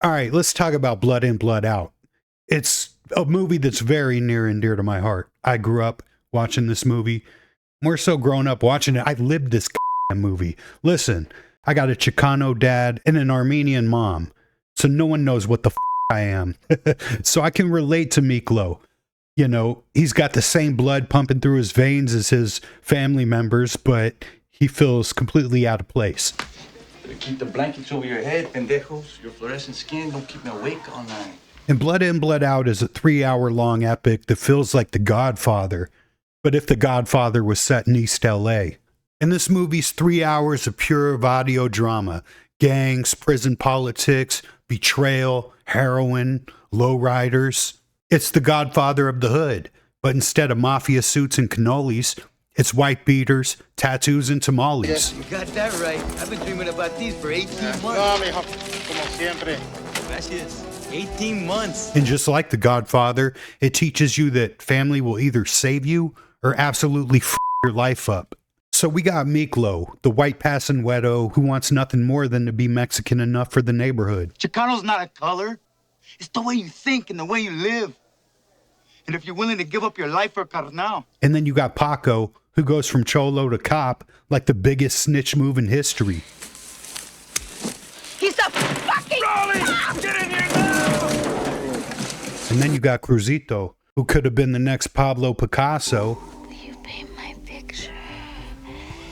All right, let's talk about Blood In, Blood Out. It's a movie that's very near and dear to my heart. I grew up watching this movie, more so grown up watching it. I lived this movie. Listen, I got a Chicano dad and an Armenian mom, so no one knows what the I am. So I can relate to Miklo. You know, he's got the same blood pumping through his veins as his family members, but he feels completely out of place. Keep the blankets over your head, pendejos. Your fluorescent skin don't keep me awake all night. And Blood In, Blood Out is a 3-hour-long epic that feels like The Godfather, but if The Godfather was set in East LA. And this movie's 3 hours of pure audio drama. Gangs, prison politics, betrayal, heroin, lowriders. It's The Godfather of the Hood, but instead of mafia suits and cannolis, it's white beaters, tattoos, and tamales. You got that right. I've been dreaming about these for 18 months. No, mijo, como siempre. Gracias. 18 months. And just like The Godfather, it teaches you that family will either save you or absolutely f your life up. So we got Miklo, the white pasonweto who wants nothing more than to be Mexican enough for the neighborhood. Chicano's not a color. It's the way you think and the way you live. And if you're willing to give up your life for carnal. And then you got Paco, who goes from cholo to cop like the biggest snitch move in history. He's a fucking... Rolly, get in here now! And then you got Cruzito, who could have been the next Pablo Picasso. You paint my picture.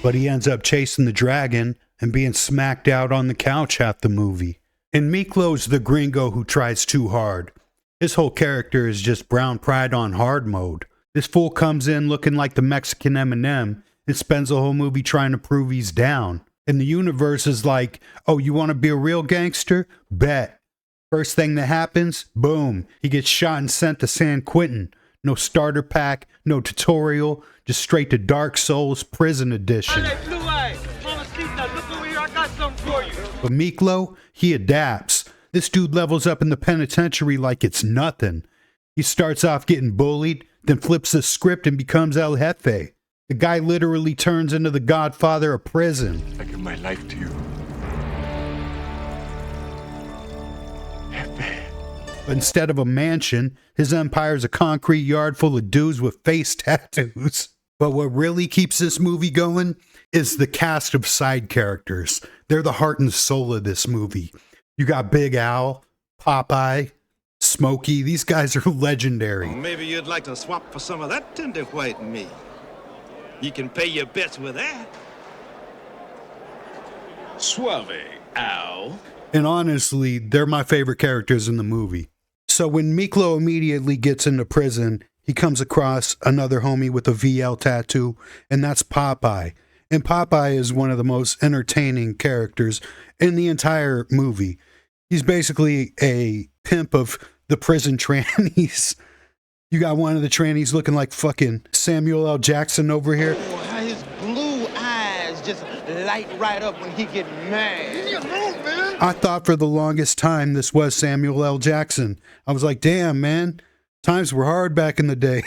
But he ends up chasing the dragon and being smacked out on the couch half the movie. And Miklo's the gringo who tries too hard. His whole character is just brown pride on hard mode. This fool comes in looking like the Mexican Eminem and spends the whole movie trying to prove he's down. And the universe is like, oh, you want to be a real gangster? Bet. First thing that happens, boom, he gets shot and sent to San Quentin. No starter pack, no tutorial, just straight to Dark Souls Prison Edition. Blue Eye, Mamacita, look over here, I got something for you. But Miklo, he adapts. This dude levels up in the penitentiary like it's nothing. He starts off getting bullied, then flips the script and becomes El Jefe. The guy literally turns into the godfather of prison. I give my life to you. But instead of a mansion, his empire's a concrete yard full of dudes with face tattoos. But what really keeps this movie going is the cast of side characters. They're the heart and soul of this movie. You got Big Al, Popeye, Smokey. These guys are legendary. Maybe you'd like to swap for some of that tender white meat. You can pay your bets with that. Suave, Al. And honestly, they're my favorite characters in the movie. So when Miklo immediately gets into prison, he comes across another homie with a VL tattoo, and that's Popeye. And Popeye is one of the most entertaining characters in the entire movie. He's basically a pimp of the prison trannies. You got one of the trannies looking like fucking Samuel L. Jackson over here. Oh, how his blue eyes just light right up when he get mad. Leave me alone, man. I thought for the longest time this was Samuel L. Jackson. I was like, damn, man. Times were hard back in the day.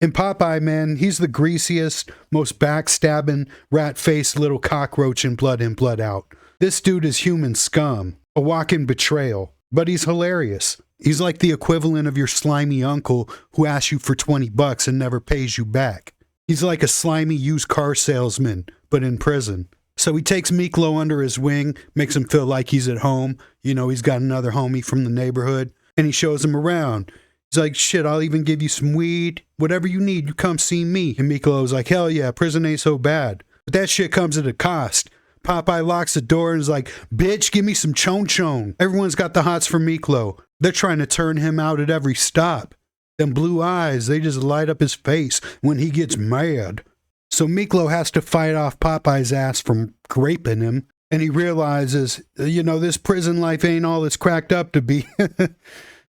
And Popeye, man, he's the greasiest, most backstabbing, rat-faced little cockroach in Blood In, Blood Out. This dude is human scum, a walking betrayal, but he's hilarious. He's like the equivalent of your slimy uncle who asks you for $20 and never pays you back. He's like a slimy used car salesman, but in prison. So he takes Miklo under his wing, makes him feel like he's at home. You know, he's got another homie from the neighborhood, and he shows him around. He's like, shit, I'll even give you some weed. Whatever you need, you come see me. And Miklo's like, hell yeah, prison ain't so bad. But that shit comes at a cost. Popeye locks the door and is like, bitch, give me some chon-chon. Everyone's got the hots for Miklo. They're trying to turn him out at every stop. Them blue eyes, they just light up his face when he gets mad. So Miklo has to fight off Popeye's ass from graping him. And he realizes, you know, this prison life ain't all it's cracked up to be.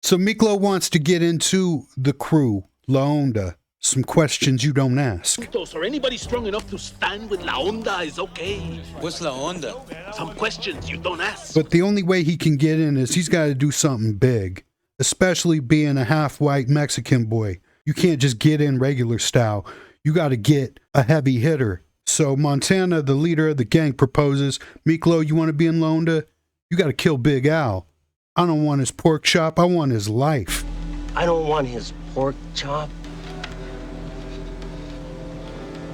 So Miklo wants to get into the crew, La Onda. Some questions you don't ask. Or anybody strong enough to stand with La Onda is okay. What's La Onda? Some questions you don't ask. But the only way he can get in is he's got to do something big. Especially being a half-white Mexican boy. You can't just get in regular style. You got to get a heavy hitter. So Montana, the leader of the gang, proposes, Miklo, you want to be in La Onda? You got to kill Big Al. I don't want his pork chop, I want his life. I don't want his pork chop.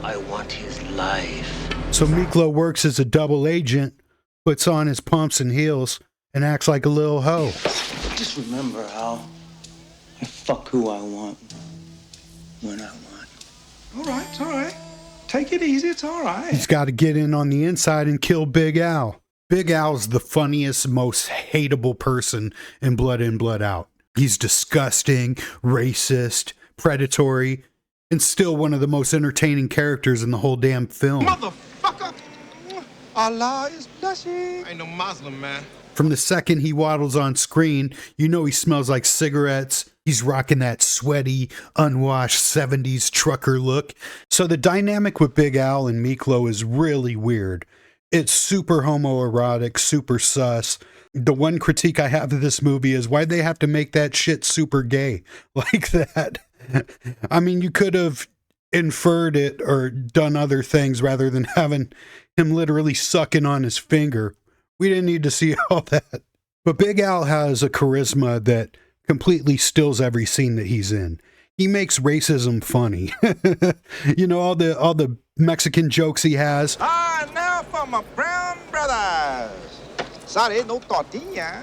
I want his life. So Miklo works as a double agent, puts on his pumps and heels, and acts like a little hoe. Just remember, Al, I fuck who I want, when I want. All right. Take it easy, it's all right. He's got to get in on the inside and kill Big Al. Big Al's the funniest, most hateable person in Blood In, Blood Out. He's disgusting, racist, predatory, and still one of the most entertaining characters in the whole damn film. Motherfucker! Allah is blessing. I ain't no Muslim, man. From the second he waddles on screen, you know he smells like cigarettes. He's rocking that sweaty, unwashed 70s trucker look. So the dynamic with Big Al and Miklo is really weird. It's super homoerotic, super sus. The one critique I have of this movie is why'd they have to make that shit super gay like that? I mean, you could have inferred it or done other things rather than having him literally sucking on his finger. We didn't need to see all that. But Big Al has a charisma that completely stills every scene that he's in. He makes racism funny. You know, all the Mexican jokes he has. Ah, now for my brown brothers. Sorry, no tortilla.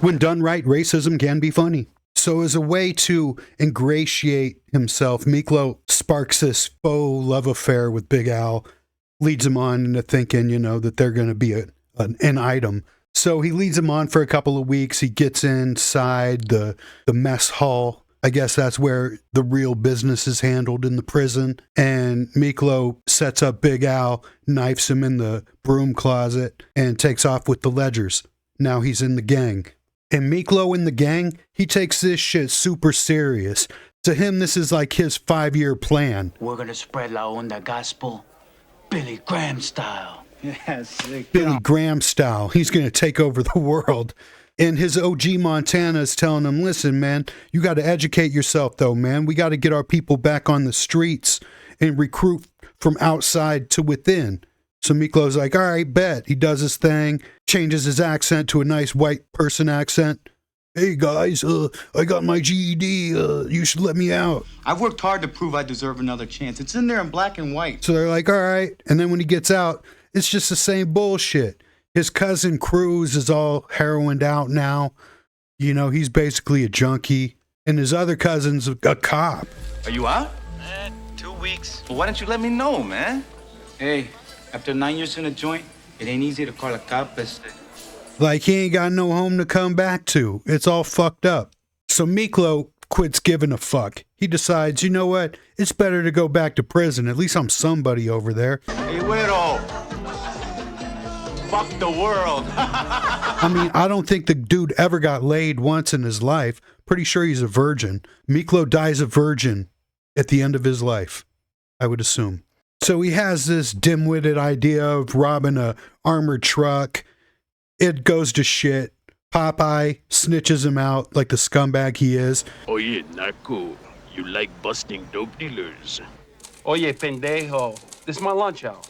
When done right, racism can be funny. So as a way to ingratiate himself, Miklo sparks this faux love affair with Big Al, leads him on into thinking, you know, that they're going to be an item. So he leads him on for a couple of weeks. He gets inside the mess hall. I guess that's where the real business is handled in the prison. And Miklo sets up Big Al, knifes him in the broom closet, and takes off with the ledgers. Now he's in the gang. And Miklo in the gang, he takes this shit super serious. To him, this is like his 5-year plan. We're gonna spread La Onda gospel, Billy Graham style. Yes, Billy Graham style. He's going to take over the world. And his OG Montana is telling him, listen, man, you got to educate yourself, though, man. We got to get our people back on the streets and recruit from outside to within. So Miklo's like, all right, bet. He does his thing, changes his accent to a nice white person accent. Hey, guys, I got my GED. You should let me out. I've worked hard to prove I deserve another chance. It's in there in black and white. So they're like, all right. And then when he gets out, it's just the same bullshit. His cousin Cruz is all heroined out now. You know, he's basically a junkie. And his other cousin's a cop. Are you out? 2 weeks. Well, why don't you let me know, man? Hey, after 9 years in a joint, it ain't easy to call a cop. Like he ain't got no home to come back to. It's all fucked up. So Miklo quits giving a fuck. He decides, you know what? It's better to go back to prison. At least I'm somebody over there. Hey, widow. Fuck the world. I mean, I don't think the dude ever got laid once in his life. Pretty sure he's a virgin. Miklo dies a virgin at the end of his life, I would assume. So he has this dim-witted idea of robbing a armored truck. It goes to shit. Popeye snitches him out like the scumbag he is. Oye, Naco, you like busting dope dealers? Oye, pendejo. This is my lunch hour.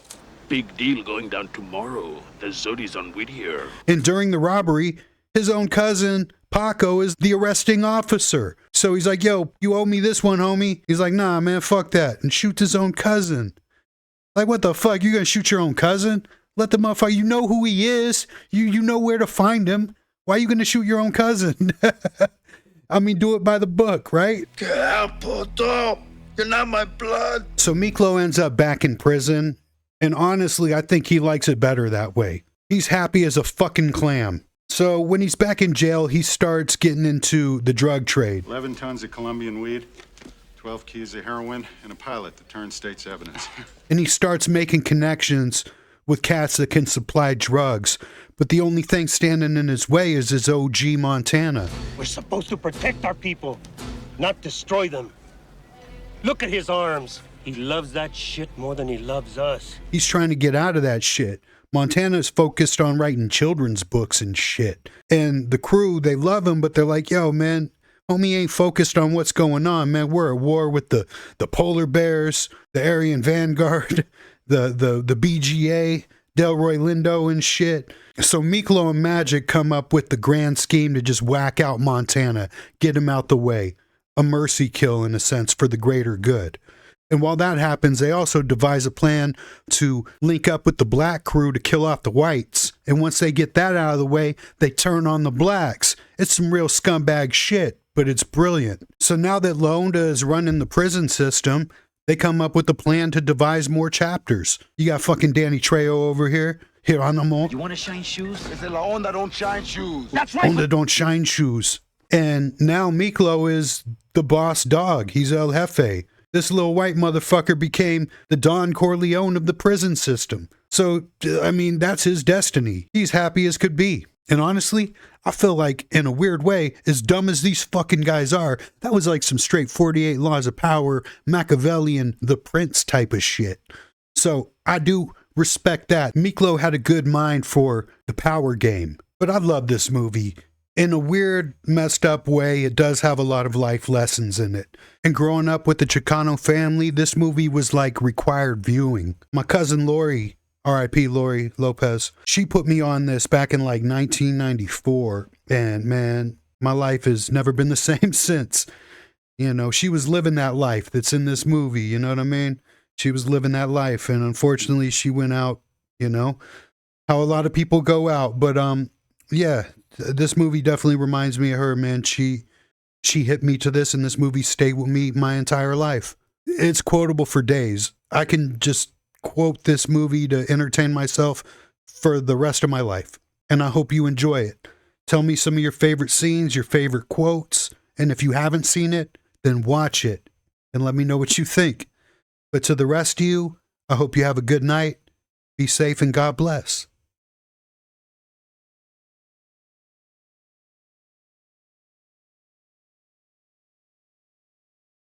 Big deal going down tomorrow. The Zodi's on Whittier. And during the robbery, his own cousin, Paco, is the arresting officer. So he's like, yo, you owe me this one, homie. He's like, nah, man, fuck that. And shoots his own cousin. Like, what the fuck? You gonna shoot your own cousin? Let the motherfucker, you know who he is. You know where to find him. Why are you gonna shoot your own cousin? I mean, do it by the book, right? Get out, Poto. You're not my blood. So Miklo ends up back in prison. And honestly, I think he likes it better that way. He's happy as a fucking clam. So when he's back in jail, he starts getting into the drug trade. 11 tons of Colombian weed, 12 keys of heroin, and a pilot that turns state's evidence. And he starts making connections with cats that can supply drugs. But the only thing standing in his way is his OG Montana. We're supposed to protect our people, not destroy them. Look at his arms. He loves that shit more than he loves us. He's trying to get out of that shit. Montana's focused on writing children's books and shit. And the crew, they love him, but they're like, yo, man, homie ain't focused on what's going on, man. We're at war with the polar bears, the Aryan Vanguard, the BGA, Delroy Lindo and shit. So Miklo and Magic come up with the grand scheme to just whack out Montana, get him out the way. A mercy kill, in a sense, for the greater good. And while that happens, they also devise a plan to link up with the black crew to kill off the whites. And once they get that out of the way, they turn on the blacks. It's some real scumbag shit, but it's brilliant. So now that Onda is running the prison system, they come up with a plan to devise more chapters. You got fucking Danny Trejo over here. Geronimo. You want to shine shoes? It's La Onda don't shine shoes. That's right. Onda don't shine shoes. And now Miklo is the boss dog. He's El Jefe. This little white motherfucker became the Don Corleone of the prison system. So, I mean, that's his destiny. He's happy as could be. And honestly, I feel like, in a weird way, as dumb as these fucking guys are, that was like some straight 48 Laws of Power, Machiavellian, The Prince type of shit. So, I do respect that. Miklo had a good mind for the power game. But I love this movie. In a weird, messed up way, it does have a lot of life lessons in it. And growing up with the Chicano family, this movie was like required viewing. My cousin Lori, R.I.P. Lori Lopez, she put me on this back in like 1994. And man, my life has never been the same since. You know, she was living that life that's in this movie, you know what I mean? She was living that life, and unfortunately she went out, you know, how a lot of people go out. But yeah, this movie definitely reminds me of her, man. She hit me to this, and this movie stayed with me my entire life. It's quotable for days. I can just quote this movie to entertain myself for the rest of my life, and I hope you enjoy it. Tell me some of your favorite scenes, your favorite quotes, and if you haven't seen it, then watch it and let me know what you think. But to the rest of you, I hope you have a good night. Be safe and God bless.